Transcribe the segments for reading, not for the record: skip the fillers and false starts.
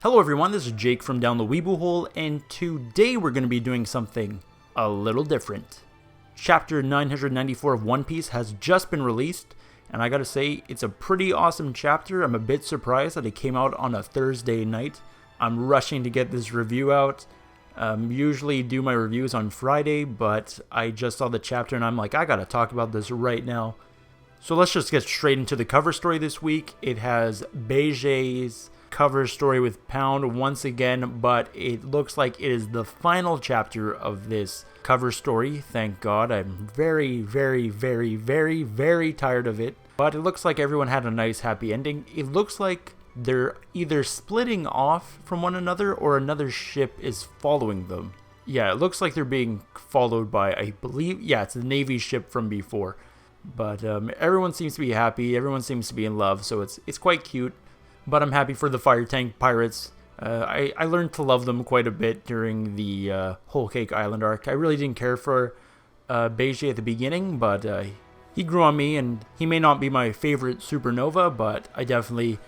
Hello everyone, this is Jake from Down the Weeaboo Hole, and today we're going to be doing something a little different. Chapter 994 of One Piece has just been released, and I gotta say, it's a pretty awesome chapter. I'm a bit surprised that it came out on a Thursday night. I'm rushing to get this review out. Usually do my reviews on Friday, but I just saw the chapter and I'm like, I gotta talk about this right now. So let's just get straight into the cover story this week. It has Beige's cover story with Pound once again, but it looks like it is the final chapter of this cover story. Thank God. I'm very tired of it. But it looks like everyone had a nice happy ending. It looks like they're either splitting off from one another or another ship is following them. Yeah, it looks like they're being followed by, I believe, yeah, it's the Navy ship from before. But everyone seems to be happy. Everyone seems to be in love, so it's quite cute. But I'm happy for the Fire Tank Pirates. I learned to love them quite a bit during the Whole Cake Island arc. I really didn't care for Beige at the beginning, but he grew on me, and he may not be my favorite supernova, but I definitely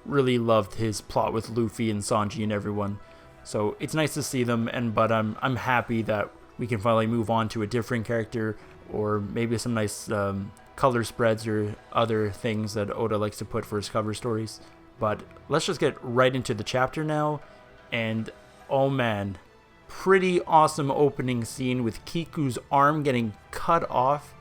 really loved his plot with Luffy and Sanji and everyone. So it's nice to see them, but I'm happy that we can finally move on to a different character, or maybe some nice color spreads or other things that Oda likes to put for his cover stories. But let's just get right into the chapter now, and oh man, pretty awesome opening scene with Kiku's arm getting cut off.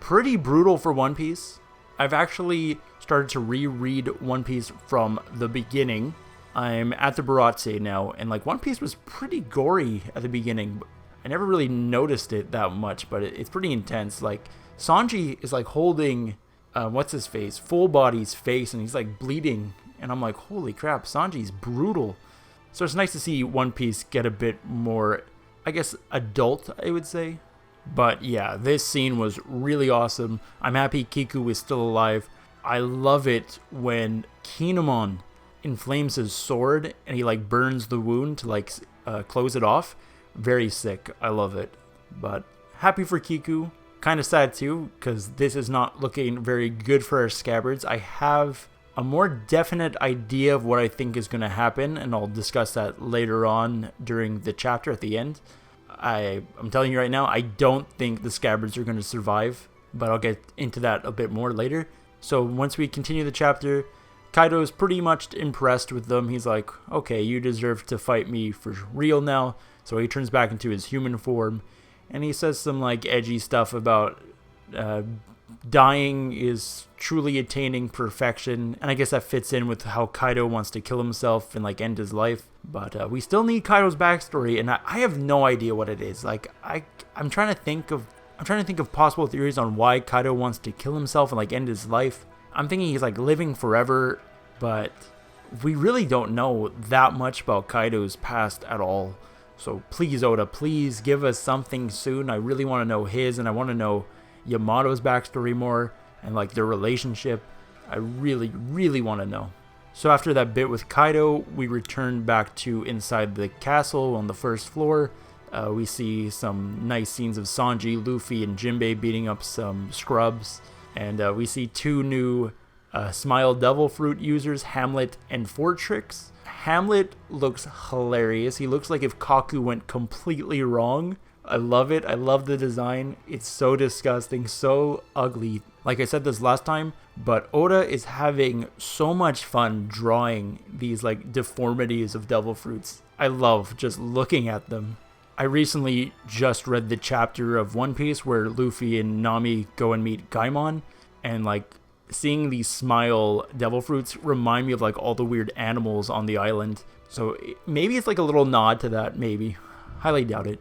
Pretty brutal for One Piece. I've actually started to reread One Piece from the beginning. I'm at the Baratse now, and like One Piece was pretty gory at the beginning. I never really noticed it that much, but it's pretty intense. Like Sanji is like holding, what's his face? Full Body's face, and he's like bleeding. And I'm like, holy crap, Sanji's brutal. So it's nice to see One Piece get a bit more, I guess, adult, I would say. But yeah, this scene was really awesome. I'm happy Kiku is still alive. I love it when Kinemon inflames his sword and he like burns the wound to like close it off. Very sick. I love it. But happy for Kiku. Kind of sad too, because this is not looking very good for our scabbards. I have a more definite idea of what I think is going to happen, and I'll discuss that later on during the chapter at the end. I'm telling you right now, I don't think the scabbards are going to survive, but I'll get into that a bit more later. So once we continue the chapter, Kaido is pretty much impressed with them. He's like, okay, you deserve to fight me for real now. So he turns back into his human form, and he says some like edgy stuff about dying is truly attaining perfection, and I guess that fits in with how Kaido wants to kill himself and like end his life. But we still need Kaido's backstory, and I have no idea what it is. Like I'm trying to think of possible theories on why Kaido wants to kill himself and like end his life. I'm thinking he's like living forever, but we really don't know that much about Kaido's past at all. So please, Oda, please give us something soon. I really want to know his, and I want to know Yamato's backstory more, and like their relationship. I really want to know. So after that bit with Kaido, we return back to inside the castle on the first floor. We see some nice scenes of Sanji, Luffy, and Jinbei beating up some scrubs, and we see two new Smile Devil Fruit users, Hamlet and Fortrix. Hamlet looks hilarious. He looks like if Kaku went completely wrong. I love it. I love the design. It's so disgusting, so ugly. Like I said this last time, but Oda is having so much fun drawing these like deformities of devil fruits. I love just looking at them. I recently just read the chapter of One Piece where Luffy and Nami go and meet Gaimon, and like seeing these smile devil fruits remind me of like all the weird animals on the island. So maybe it's like a little nod to that, maybe. Highly doubt it.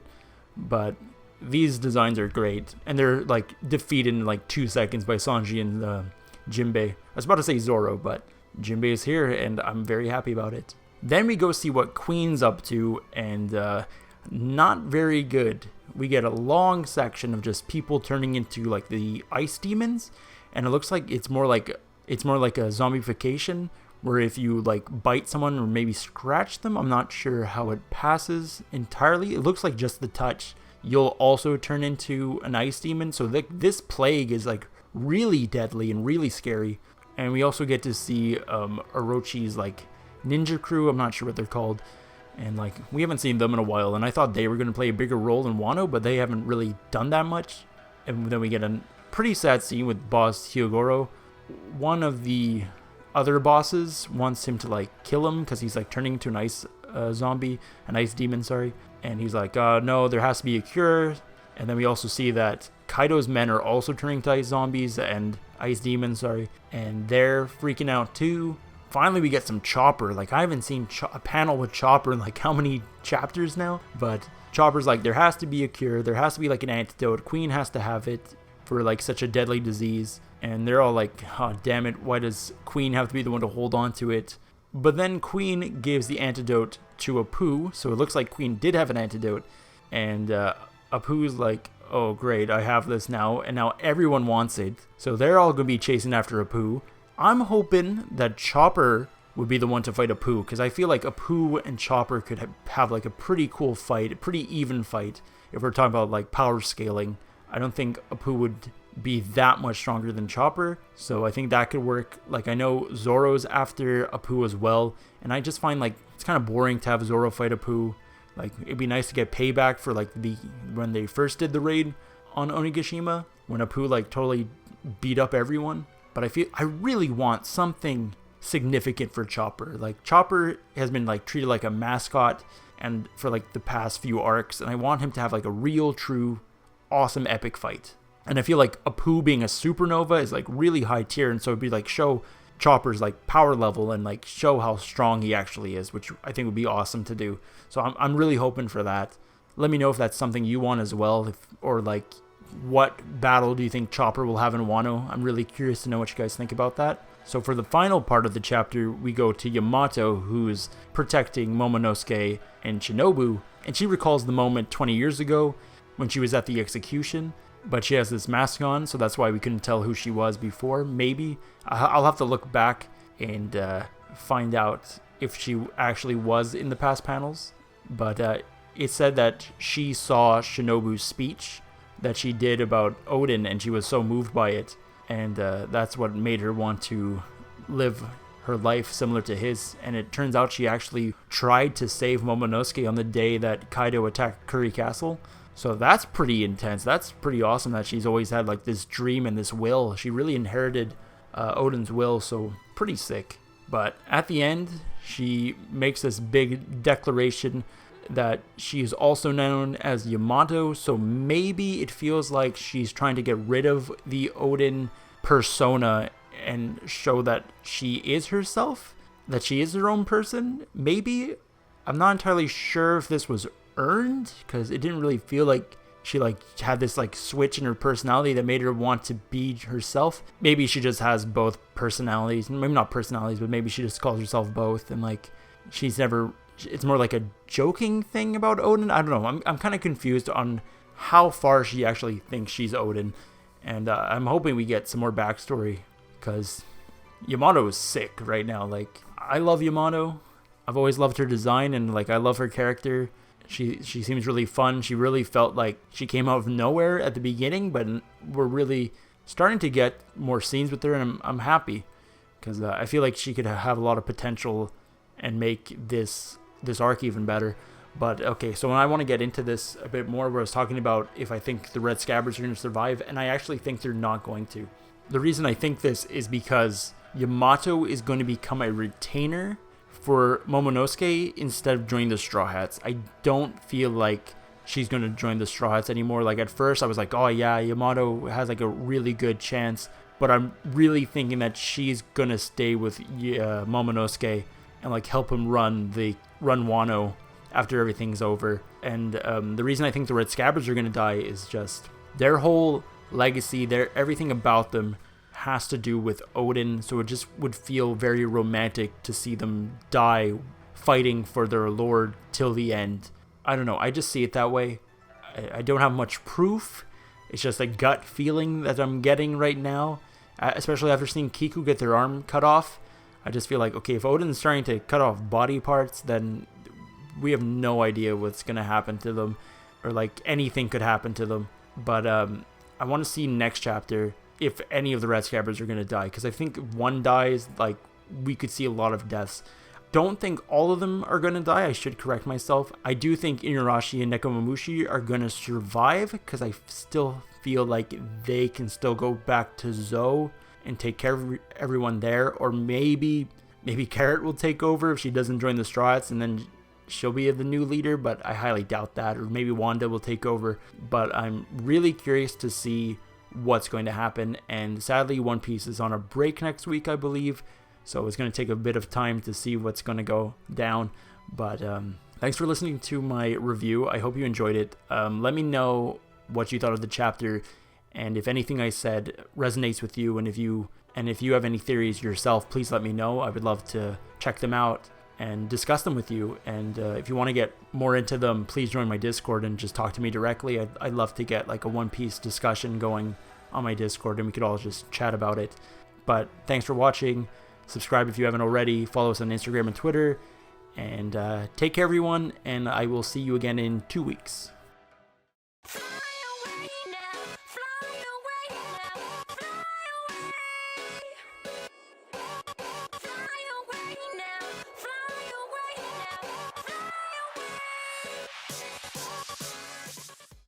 But these designs are great, and they're like defeated in like 2 seconds by Sanji and Jinbei. I was about to say Zoro, but Jinbei is here, and I'm very happy about it. Then we go see what Queen's up to, and not very good. We get a long section of just people turning into like the ice demons, and it looks like it's more like a zombification, where if you like bite someone or maybe scratch them, I'm not sure how it passes entirely. It looks like just the touch, you'll also turn into an ice demon. So this plague is like really deadly and really scary. And we also get to see Orochi's like ninja crew. I'm not sure what they're called. And like, we haven't seen them in a while, and I thought they were going to play a bigger role in Wano, but they haven't really done that much. And then we get a pretty sad scene with boss Hyogoro. One of the other bosses wants him to like kill him because he's like turning into an ice zombie, an ice demon, sorry. And he's like, no, there has to be a cure. And then we also see that Kaido's men are also turning to ice zombies and ice demons, sorry. And they're freaking out too. Finally, we get some Chopper. Like, I haven't seen a panel with Chopper in like how many chapters now? But Chopper's like, there has to be a cure. There has to be like an antidote. Queen has to have it for like such a deadly disease. And they're all like, oh, damn it. Why does Queen have to be the one to hold on to it? But then Queen gives the antidote to Apu. So it looks like Queen did have an antidote. And Apu's like, oh, great. I have this now. And now everyone wants it. So they're all going to be chasing after Apu. I'm hoping that Chopper would be the one to fight Apu, because I feel like Apu and Chopper could have like a pretty cool fight, a pretty even fight, if we're talking about like power scaling. I don't think Apu would be that much stronger than Chopper, so I think that could work. Like, I know Zoro's after Apu as well, and I just find like it's kind of boring to have Zoro fight Apu. Like, it'd be nice to get payback for like when they first did the raid on Onigashima, when Apu like totally beat up everyone. But I really want something significant for Chopper. Like, Chopper has been like treated like a mascot and for like the past few arcs, and I want him to have like a real, true, awesome epic fight. And I feel like Apu being a supernova is like really high tier, and so it'd be like show Chopper's like power level and like show how strong he actually is, which I think would be awesome to do. So I'm really hoping for that. Let me know if that's something you want as well, or like, what battle do you think Chopper will have in Wano? I'm really curious to know what you guys think about that. So for the final part of the chapter, we go to Yamato, who's protecting Momonosuke and Shinobu, and she recalls the moment 20 years ago when she was at the execution, but she has this mask on, so that's why we couldn't tell who she was before. Maybe I'll have to look back and find out if she actually was in the past panels, but it said that she saw Shinobu's speech that she did about Odin, and she was so moved by it, and that's what made her want to live her life similar to his. And it turns out she actually tried to save Momonosuke on the day that Kaido attacked Curry Castle. So that's pretty intense. That's pretty awesome that she's always had like this dream and this will. She really inherited Odin's will, so pretty sick. But at the end, she makes this big declaration that she is also known as Yamato, so maybe it feels like she's trying to get rid of the Odin persona and show that she is herself, that she is her own person. Maybe. I'm not entirely sure if this was earned, because it didn't really feel like she like had this like switch in her personality that made her want to be herself. Maybe she just has both personalities, maybe not personalities, but maybe she just calls herself both, and like it's more like a joking thing about Odin. I don't know. I'm kind of confused on how far she actually thinks she's Odin. And I'm hoping we get some more backstory, because Yamato is sick right now. Like, I love Yamato. I've always loved her design, and like I love her character. She seems really fun. She really felt like she came out of nowhere at the beginning, but we're really starting to get more scenes with her, and I'm happy, because I feel like she could have a lot of potential and make this arc even better. But okay, so when I want to get into this a bit more, where I was talking about if I think the Red Scabbards are going to survive, and I actually think they're not going to. The reason I think this is because Yamato is going to become a retainer for Momonosuke instead of joining the Straw Hats. I don't feel like she's going to join the Straw Hats anymore. Like, at first I was like, oh yeah, Yamato has like a really good chance, but I'm really thinking that she's going to stay with Momonosuke and like help him run Wano after everything's over. And the reason I think the Red Scabbards are going to die is just their whole legacy, everything about them has to do with Odin, so it just would feel very romantic to see them die fighting for their lord till the end. I don't know, I just see it that way. I don't have much proof. It's just a gut feeling that I'm getting right now, especially after seeing Kiku get their arm cut off. I just feel like, okay, if Odin's starting to cut off body parts, then we have no idea what's going to happen to them, or like anything could happen to them. But I want to see next chapter if any of the Red Scabbards are going to die, because I think if one dies, like, we could see a lot of deaths. don't think all of them are going to die. I should correct myself. I do think Inurashi and Nekomamushi are going to survive because I still feel like they can still go back to Zou and take care of everyone there. Or maybe Carrot will take over if she doesn't join the Straw Hats, and then she'll be the new leader, but I highly doubt that. Or maybe Wanda will take over. But I'm really curious to see what's going to happen. And sadly, One Piece is on a break next week, I believe. So it's going to take a bit of time to see what's going to go down. But thanks for listening to my review. I hope you enjoyed it. Let me know what you thought of the chapter, and if anything I said resonates with you, and if you have any theories yourself, please let me know. I would love to check them out and discuss them with you. And if you want to get more into them, please join my Discord and just talk to me directly. I'd love to get like a One Piece discussion going on my Discord, and we could all just chat about it. But thanks for watching. Subscribe if you haven't already. Follow us on Instagram and Twitter. And take care, everyone. And I will see you again in 2 weeks.